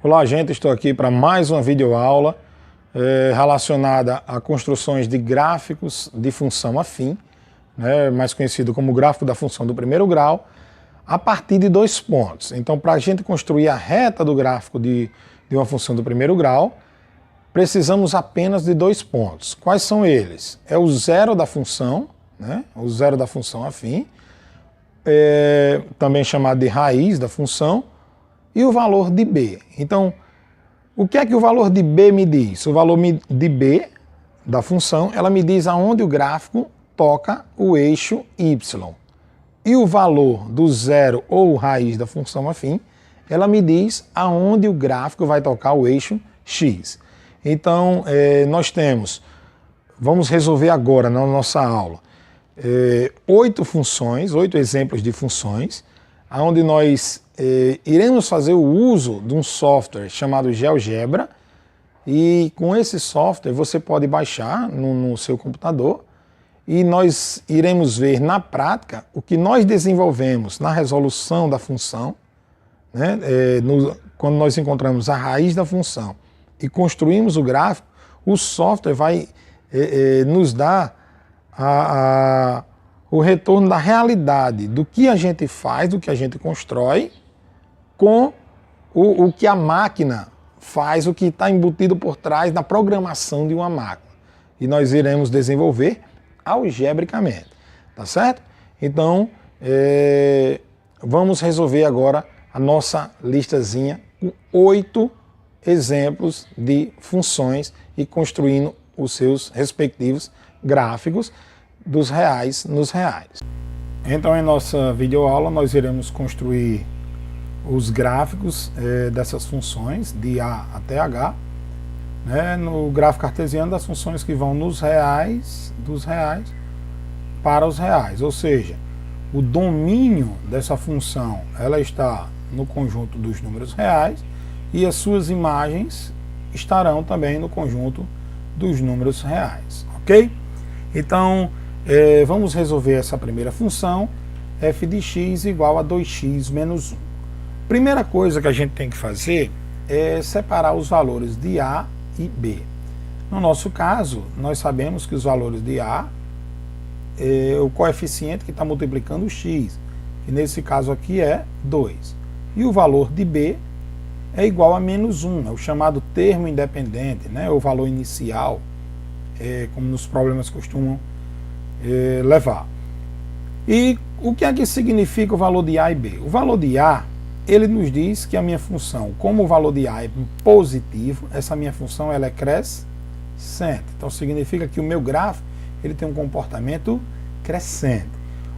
Olá, gente, estou aqui para mais uma videoaula relacionada a construções de gráficos de função afim, mais conhecido como gráfico da função do primeiro grau, a partir de 2 pontos. Então, para a gente construir a reta do gráfico de uma função do primeiro grau, precisamos apenas de 2 pontos. Quais são eles? É o zero da função, o zero da função afim, também chamado de raiz da função, e o valor de B. Então, o que é que o valor de B me diz? O valor de B da função, ela me diz aonde o gráfico toca o eixo Y. E o valor do zero ou raiz da função afim, ela me diz aonde o gráfico vai tocar o eixo X. Então, vamos resolver agora na nossa aula, 8 funções, 8 exemplos de funções, onde nós iremos fazer o uso de um software chamado GeoGebra, e com esse software você pode baixar no seu computador e nós iremos ver na prática o que nós desenvolvemos na resolução da função, quando nós encontramos a raiz da função e construímos o gráfico, o software vai nos dar o retorno da realidade do que a gente faz, do que a gente constrói, com o que a máquina faz, o que está embutido por trás da programação de uma máquina. E nós iremos desenvolver algebricamente, tá certo? Então, vamos resolver agora a nossa listazinha com 8 exemplos de funções e construindo os seus respectivos gráficos dos reais nos reais. Então, em nossa videoaula, nós iremos construir os gráficos dessas funções de A até H, no gráfico cartesiano das funções que vão dos reais para os reais, ou seja, o domínio dessa função ela está no conjunto dos números reais e as suas imagens estarão também no conjunto dos números reais, ok? Então, vamos resolver essa primeira função, f de x igual a 2x menos 1. Primeira coisa que a gente tem que fazer é separar os valores de A e B. No nosso caso, nós sabemos que os valores de A é o coeficiente que está multiplicando o x, que nesse caso aqui é 2. E o valor de B é igual a menos 1, é o chamado termo independente, o valor inicial, como nos problemas costumam levar. E o que é que significa o valor de A e B? O valor de A, ele nos diz que a minha função, como o valor de A é positivo, essa minha função ela é crescente. Então significa que o meu gráfico ele tem um comportamento crescente.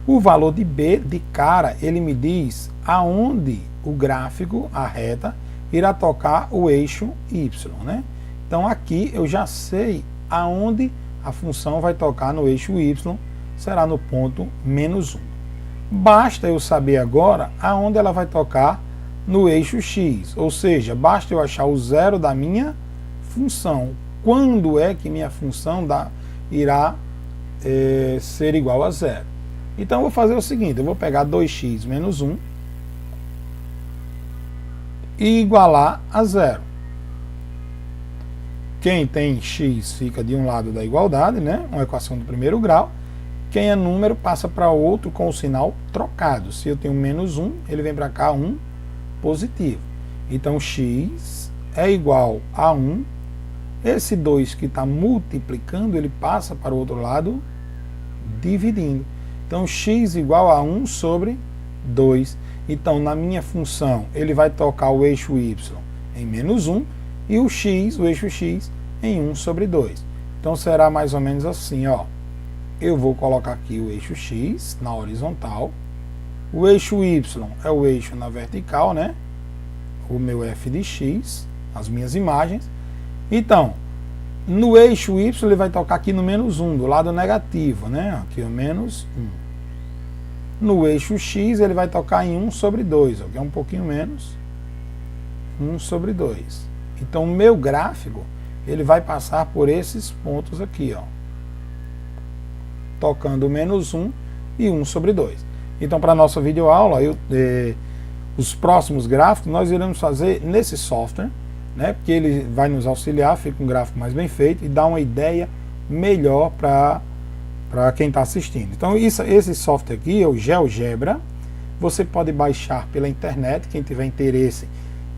O valor de B, de cara, ele me diz aonde o gráfico, a reta, irá tocar o eixo Y. Então aqui eu já sei aonde a função vai tocar no eixo Y, será no ponto menos 1. Basta eu saber agora aonde ela vai tocar no eixo X, ou seja, basta eu achar o zero da minha função. Quando é que minha função irá ser igual a zero? Então eu vou fazer o seguinte, eu vou pegar 2x menos 1 e igualar a zero. Quem tem x fica de um lado da igualdade, uma equação do primeiro grau. Quem é número passa para outro com o sinal trocado. Se eu tenho menos 1, ele vem para cá 1 positivo. Então x é igual a 1. Esse 2 que está multiplicando, ele passa para o outro lado dividindo. Então x igual a 1 sobre 2. Então na minha função, ele vai tocar o eixo y em menos 1 e o eixo x, em 1 sobre 2. Então será mais ou menos assim, ó. Eu vou colocar aqui o eixo x na horizontal, o eixo y é o eixo na vertical, o meu f de x, as minhas imagens. Então, no eixo y ele vai tocar aqui no menos 1, do lado negativo, aqui o menos 1. No eixo x ele vai tocar em 1 sobre 2, que é um pouquinho menos, 1 sobre 2. Então o meu gráfico ele vai passar por esses pontos aqui, tocando menos 1 e 1 sobre 2. Então, para a nossa videoaula, os próximos gráficos nós iremos fazer nesse software, né? Porque ele vai nos auxiliar, fica um gráfico mais bem feito e dá uma ideia melhor para quem está assistindo. Então esse software aqui é o GeoGebra. Você pode baixar pela internet, quem tiver interesse.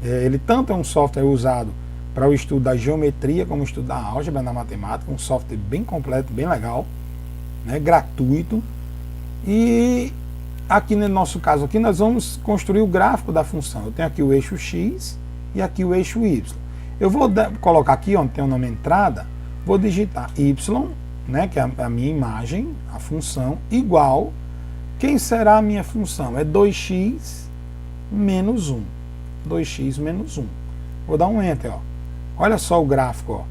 Ele tanto é um software usado para o estudo da geometria como o estudo da álgebra na matemática, um software bem completo, bem legal, né, gratuito. E aqui no nosso caso aqui nós vamos construir o gráfico da função. Eu tenho aqui o eixo x e aqui o eixo y. Eu vou colocar aqui onde tem o nome entrada, vou digitar y, né, que é a minha imagem, a função, igual, quem será a minha função? É 2x menos 1. 2x menos 1. Vou dar um enter, ó. Olha só o gráfico, ó.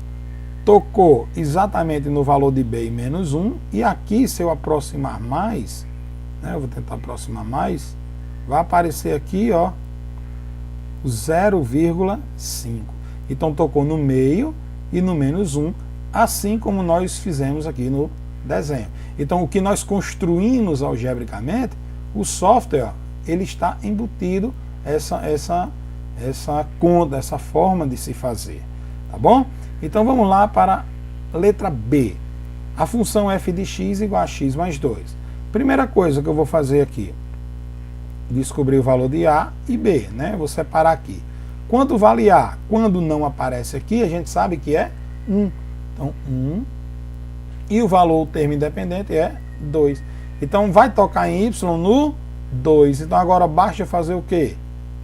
Tocou exatamente no valor de b menos 1, e aqui, se eu aproximar mais, né, eu vou tentar aproximar mais, vai aparecer aqui, ó, 0,5. Então tocou no meio e no menos 1, assim como nós fizemos aqui no desenho. Então o que nós construímos algebricamente, o software, ó, ele está embutido essa conta, essa forma de se fazer, tá bom? Então vamos lá para a letra B. A função f de x igual a x mais 2. Primeira coisa que eu vou fazer aqui, descobrir o valor de A e B, né? Vou separar aqui. Quanto vale A? Quando não aparece aqui, a gente sabe que é 1. Então 1. E o valor, o termo independente, é 2. Então vai tocar em y no 2. Então agora basta fazer o quê?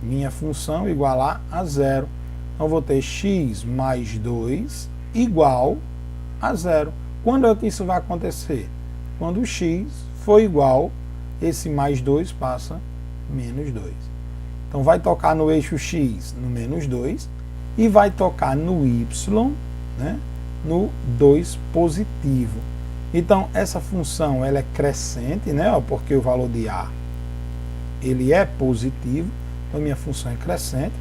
Minha função igualar a 0. Então vou ter x mais 2 igual a 0. Quando é que isso vai acontecer? Quando o x for igual, esse mais 2 passa menos 2. Então vai tocar no eixo x no menos 2 e vai tocar no y, né, no 2 positivo. Então essa função ela é crescente, né, ó, porque o valor de A ele é positivo, então minha função é crescente.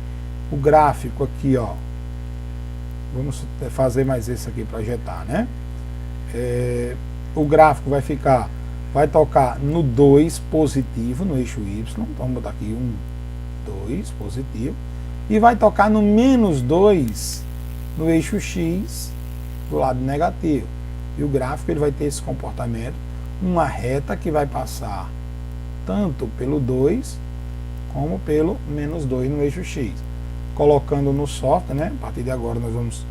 O gráfico aqui, ó, vamos fazer mais esse aqui, projetar, né? O gráfico vai tocar no 2 positivo, no eixo y, então vamos botar aqui 2 positivo, e vai tocar no menos 2 no eixo x do lado negativo. E o gráfico ele vai ter esse comportamento, uma reta que vai passar tanto pelo 2 como pelo menos 2 no eixo x. Colocando no software, né? A partir de agora nós vamos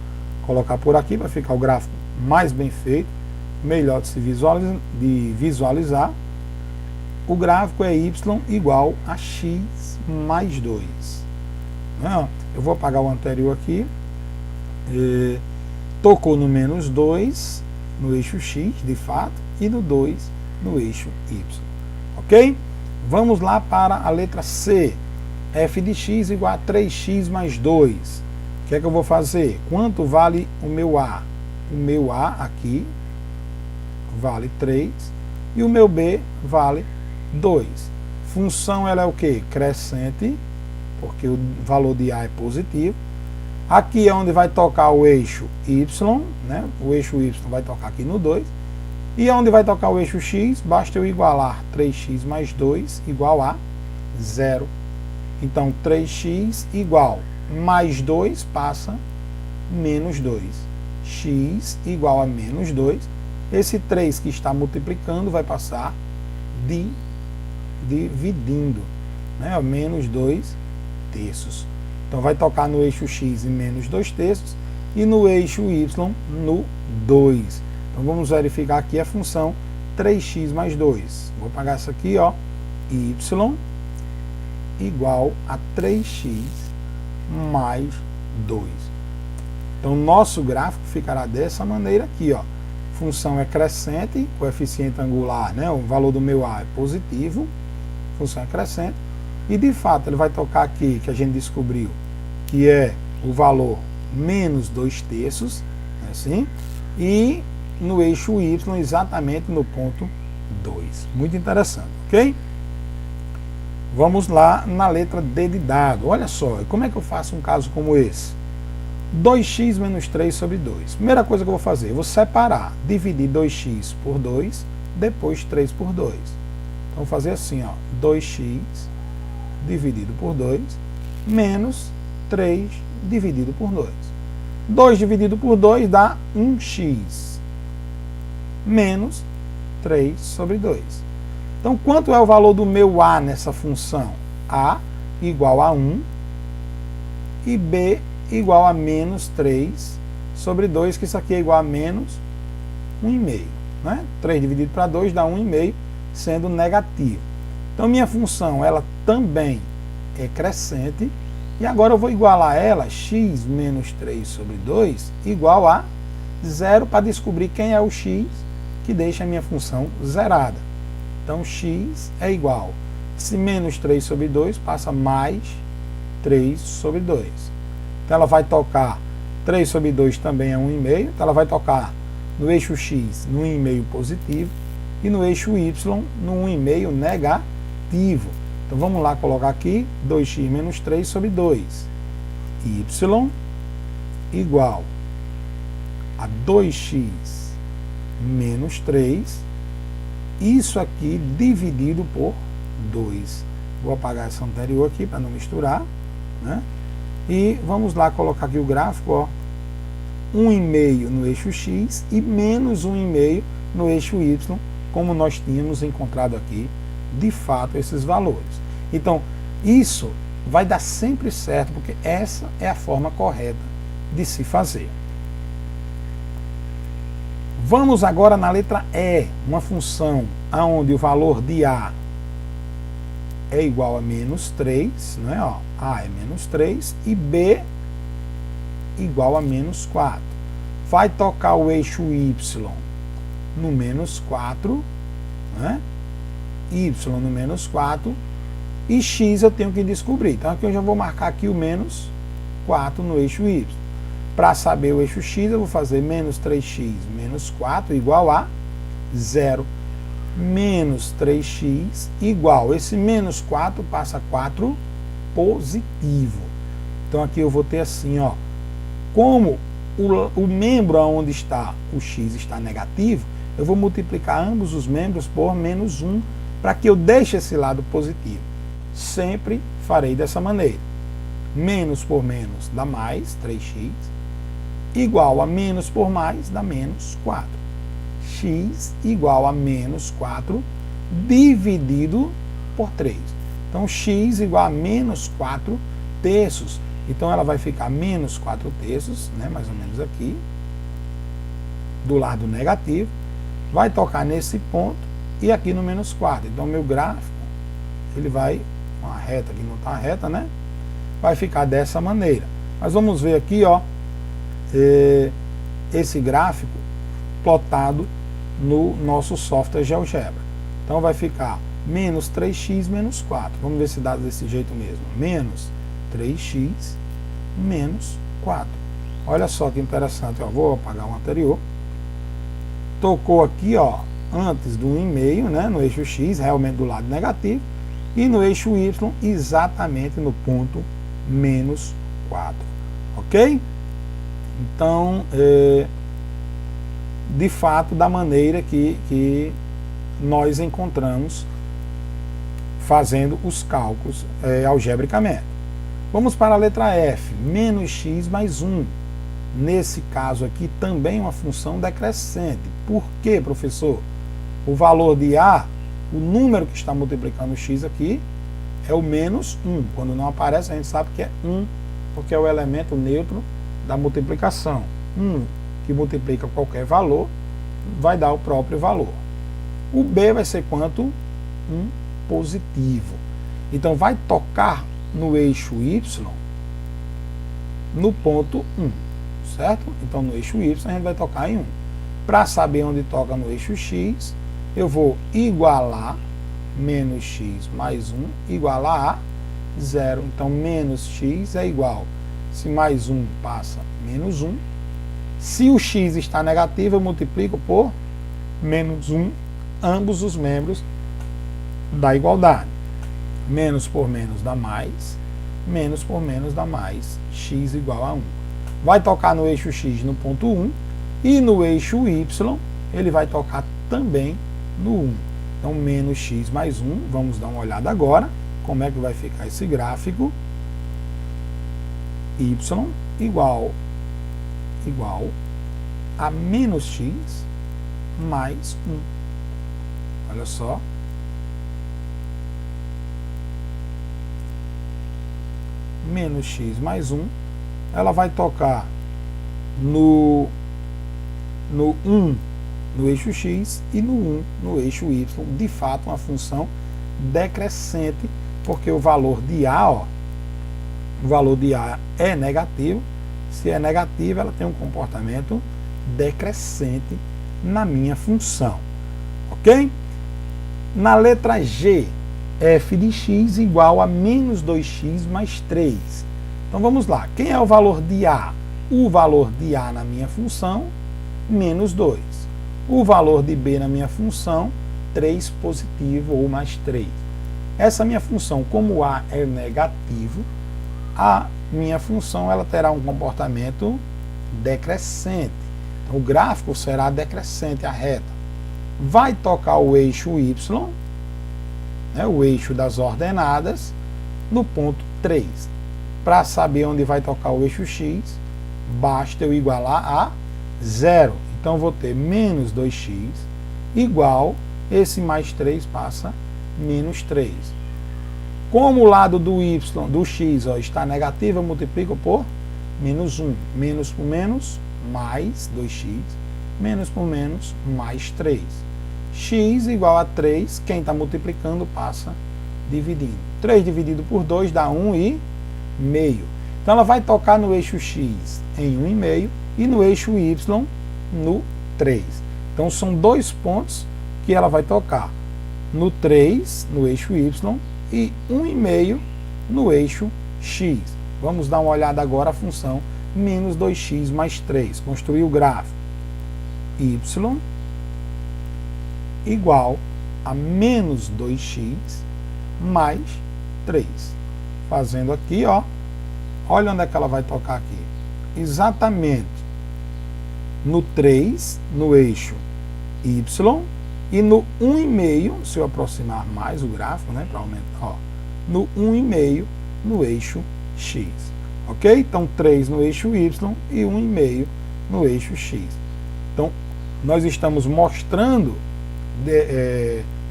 colocar por aqui para ficar o gráfico mais bem feito, melhor de se visualizar. O gráfico é y igual a x mais 2. Eu vou apagar o anterior aqui. Tocou no menos 2 no eixo x, de fato, e no 2 no eixo y. Ok? Vamos lá para a letra C. F de x igual a 3x mais 2. O que é que eu vou fazer? Quanto vale o meu A? O meu A aqui vale 3 e o meu B vale 2. Função ela é o que? Crescente, porque o valor de A é positivo. Aqui é onde vai tocar o eixo y, né? O eixo y vai tocar aqui no 2. E onde vai tocar o eixo x, basta eu igualar 3x mais 2 igual a 0. Então 3x igual mais 2 passa menos 2. X igual a menos 2. Esse 3 que está multiplicando vai passar dividindo, né? Menos 2 terços. Então vai tocar no eixo x em menos 2 terços e no eixo y no 2. Então vamos verificar aqui a função 3x mais 2. Vou apagar isso aqui, ó. Y igual a 3x mais 2. Então nosso gráfico ficará dessa maneira aqui, ó. Função é crescente, coeficiente angular, né? O valor do meu A é positivo, função é crescente, e de fato ele vai tocar aqui, que a gente descobriu, que é o valor menos 2 terços, assim, e no eixo y exatamente no ponto 2. Muito interessante, ok? Vamos lá na letra D de dado. Olha só, como é que eu faço um caso como esse? 2x menos 3 sobre 2. Primeira coisa que eu vou fazer, eu vou separar, dividir 2x por 2, depois 3 por 2. Então vou fazer assim, ó, 2x dividido por 2, menos 3 dividido por 2. 2 dividido por 2 dá 1x, menos 3 sobre 2. Então, quanto é o valor do meu a nessa função? A igual a 1 e b igual a menos 3 sobre 2, que isso aqui é igual a menos 1,5. Né? 3 dividido para 2 dá 1,5, sendo negativo. Então, minha função ela também é crescente. E agora eu vou igualar ela, x menos 3 sobre 2, igual a 0, para descobrir quem é o x que deixa a minha função zerada. Então, x é igual, se menos 3 sobre 2 passa mais 3 sobre 2. Então, ela vai tocar, 3 sobre 2 também é 1,5, então ela vai tocar no eixo x no 1,5 positivo e no eixo y no 1,5 negativo. Então, vamos lá colocar aqui 2x menos 3 sobre 2. Y igual a 2x menos 3. Isso aqui dividido por 2. Vou apagar essa anterior aqui para não misturar. Né? E vamos lá colocar aqui o gráfico. Ó, 1,5 no eixo x e menos 1,5 no eixo y, como nós tínhamos encontrado aqui de fato esses valores. Então, isso vai dar sempre certo, porque essa é a forma correta de se fazer. Vamos agora na letra E, uma função onde o valor de A é igual a menos 3, né? Ó, A é menos 3 e B igual a menos 4. Vai tocar o eixo Y no menos 4, né? Y no menos 4 e x eu tenho que descobrir. Então aqui eu já vou marcar aqui o menos 4 no eixo y. Para saber o eixo x eu vou fazer menos 3x menos 4 igual a 0. Menos 3x igual, esse menos 4 passa 4 positivo. Então aqui eu vou ter assim, ó, como o membro onde está o x está negativo, eu vou multiplicar ambos os membros por menos 1, para que eu deixe esse lado positivo. Sempre farei dessa maneira. Menos por menos dá mais 3x, igual a menos por mais dá menos 4. X igual a menos 4 dividido por 3. Então, x igual a menos 4 terços. Então, ela vai ficar menos 4 terços, né, mais ou menos aqui, do lado negativo. Vai tocar nesse ponto e aqui no menos 4. Então, meu gráfico, ele vai, uma reta que não está reta, né? Vai ficar dessa maneira. Mas vamos ver aqui, ó, esse gráfico plotado no nosso software GeoGebra. Então, vai ficar menos 3x menos 4. Vamos ver se dá desse jeito mesmo. Menos 3x menos 4. Olha só que interessante. Eu vou apagar o anterior. Tocou aqui, ó, antes do 1,5, né, no eixo x, realmente do lado negativo, e no eixo y, exatamente no ponto menos 4. Ok? Então, de fato, da maneira que nós encontramos fazendo os cálculos algebricamente. Vamos para a letra F, menos x mais 1. Nesse caso aqui, também uma função decrescente. Por quê, professor? O valor de A, o número que está multiplicando o x aqui, é o menos 1. Quando não aparece, a gente sabe que é 1, porque é o elemento neutro da multiplicação. 1 que multiplica qualquer valor, vai dar o próprio valor. O B vai ser quanto? 1 positivo. Então, vai tocar no eixo Y no ponto 1. Certo? Então, no eixo Y, a gente vai tocar em 1. Para saber onde toca no eixo X, eu vou igualar menos x mais 1 igualar a 0. Então, menos x é igual. Se mais 1 passa menos 1. Se o x está negativo, eu multiplico por menos 1 ambos os membros da igualdade. Menos por menos dá mais. Menos por menos dá mais. X igual a 1. Vai tocar no eixo x no ponto 1 e no eixo y ele vai tocar também no 1. Então, menos x mais 1, vamos dar uma olhada agora como é que vai ficar esse gráfico. Y igual a menos x mais 1. Olha só. Menos x mais 1. Ela vai tocar no 1 no eixo x e no 1 no eixo y. De fato, uma função decrescente, porque o valor de A, ó, o valor de A é negativo. Se é negativo, ela tem um comportamento decrescente na minha função. Ok? Na letra G, f de x igual a menos 2x mais 3. Então vamos lá. Quem é o valor de A? O valor de A na minha função, menos 2. O valor de B na minha função, 3 positivo ou mais 3. Essa minha função, como A é negativo, a minha função ela terá um comportamento decrescente. Então, o gráfico será decrescente, a reta. Vai tocar o eixo y, né, o eixo das ordenadas, no ponto 3. Para saber onde vai tocar o eixo x, basta eu igualar a 0. Então, eu vou ter menos 2x igual, esse mais 3 passa menos 3. Como o lado do y, do x, ó, está negativo, eu multiplico por menos 1. Menos por menos, mais 2x. Menos por menos, mais 3. X igual a 3, quem está multiplicando passa dividindo. 3 dividido por 2 dá 1,5. Então ela vai tocar no eixo x em 1,5 e no eixo y no 3. Então são dois pontos que ela vai tocar. No 3, no eixo y, e 1,5 no eixo x. Vamos dar uma olhada agora a função menos 2x mais 3. Construir o gráfico. Y igual a menos 2x mais 3. Fazendo aqui, ó. Olha onde é que ela vai tocar aqui. Exatamente no 3, no eixo y, e no 1,5, se eu aproximar mais o gráfico, né, para aumentar, ó, no 1,5 no eixo x. Ok? Então, 3 no eixo y e 1,5 no eixo x. Então, nós estamos mostrando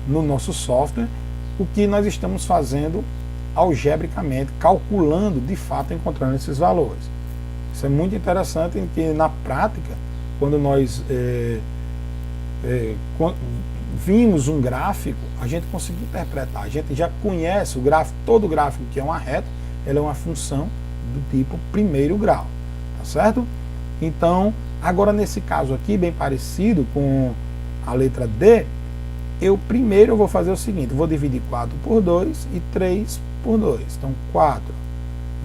no nosso software o que nós estamos fazendo algebricamente, calculando, de fato, encontrando esses valores. Isso é muito interessante, em que na prática, quando nós vimos um gráfico, a gente conseguiu interpretar, a gente já conhece o gráfico, todo gráfico que é uma reta, ela é uma função do tipo primeiro grau, tá certo? Então, agora nesse caso aqui, bem parecido com a letra D, primeiro eu vou fazer o seguinte, vou dividir 4 por 2 e 3 por 2. Então, 4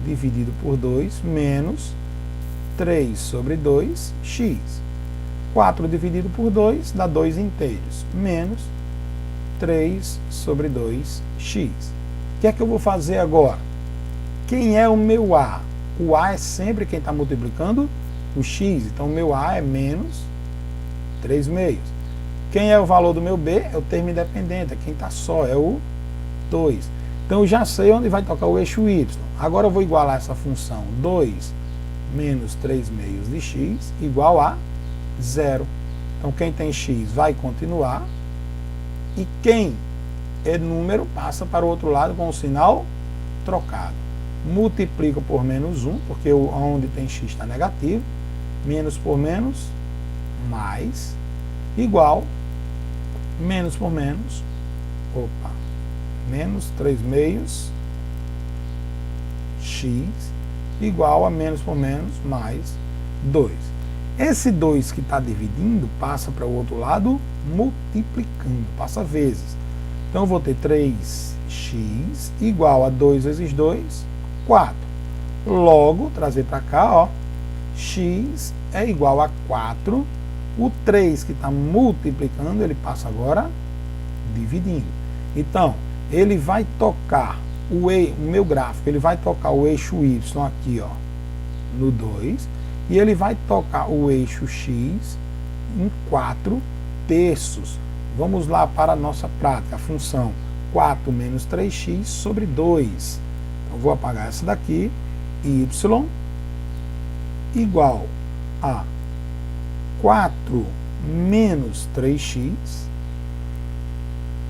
dividido por 2 menos 3 sobre 2, x. 4 dividido por 2 dá 2 inteiros, menos 3 sobre 2, x. O que é que eu vou fazer agora? Quem é o meu A? O A é sempre quem está multiplicando o x. Então, o meu A é menos 3 meios. Quem é o valor do meu B? É o termo independente, é quem está só, é o 2. Então, eu já sei onde vai tocar o eixo y. Agora, eu vou igualar essa função 2 menos 3 meios de x igual a 0. Então, quem tem x vai continuar. E quem é número passa para o outro lado com o sinal trocado. Multiplico por menos 1, porque onde tem x está negativo. Menos por menos, mais, igual, menos por menos, menos 3 meios, x, igual a menos por menos, mais 2. Esse 2 que está dividindo passa para o outro lado multiplicando, passa vezes. Então, eu vou ter 3x igual a 2 vezes 2, 4. Logo, trazer para cá, ó, x é igual a 4. O 3 que está multiplicando, ele passa agora dividindo. Então, ele vai tocar o meu gráfico, ele vai tocar o eixo y aqui, ó, no 2, e ele vai tocar o eixo x em 4 terços. Vamos lá para a nossa prática. A função 4 menos 3x sobre 2. Então, vou apagar essa daqui. Y igual a 4 menos 3x,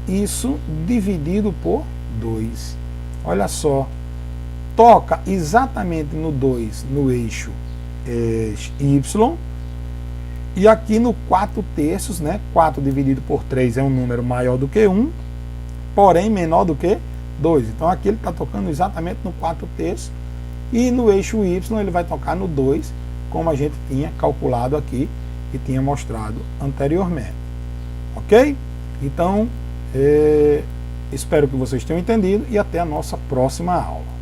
isso dividido por 2. Olha só, toca exatamente no 2, no eixo y, e aqui no 4/3, né? 4 dividido por 3 é um número maior do que 1, porém menor do que 2. Então aqui ele está tocando exatamente no 4/3, e no eixo y ele vai tocar no 2, como a gente tinha calculado aqui e tinha mostrado anteriormente. Ok? Então, espero que vocês tenham entendido e até a nossa próxima aula.